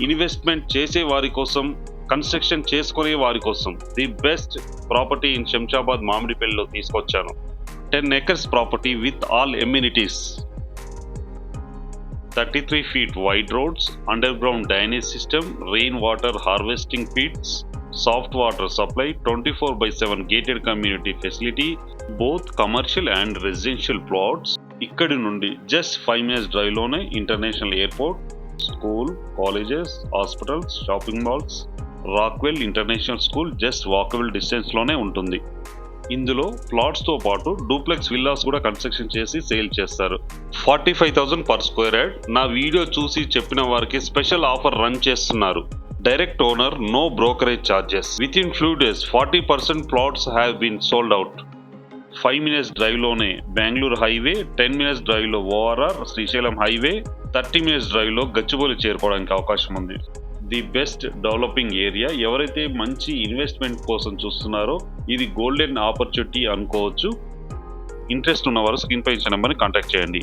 Investment చేసే వారి కోసం, కన్స్ట్రక్షన్ చేసుకునే వారి కోసం the best property in Shamshabad మామిడిపల్లిలో తీసుకొచ్చాను. 10 acres property with all amenities, 33 feet wide roads, underground drainage system, rainwater harvesting pits, soft water supply, 24/7 gated community facility, both commercial and residential plots. ఇక్కడి నుండి జస్ట్ 5 minutes డ్రైవ్ లోనే international airport, school, colleges, hospitals, shopping malls, Rockwell international school just walkable distance లోనే ఉంటుంది. ఇందులో plots తో పాటు duplex villas కూడా construction చేసి సేల్ చేస్తారు. 45,000 per square యార్డ్. నా వీడియో చూసి చెప్పిన వారికి స్పెషల్ ఆఫర్ రన్ చేస్తున్నారు. Direct owner, no brokerage charges. Within few days 40% plots have been sold out. 5 minutes drive లోనే బెంగళూరు హైవే, 10 minutes డ్రైవ్ లో ORR Srisailam highway, 30 minutes drive లో గచ్చిబౌలి చేరుకోవడానికి అవకాశం ఉంది. The best developing area. ఎవరైతే మంచి ఇన్వెస్ట్మెంట్ కోసం చూస్తున్నారో ఇది గోల్డెన్ ఆపర్చునిటీ అనుకోవచ్చు. ఇంట్రెస్ట్ ఉన్నవారు స్క్రీన్ పై ఇచ్చిన నెంబర్ని కాంటాక్ట్ చేయండి.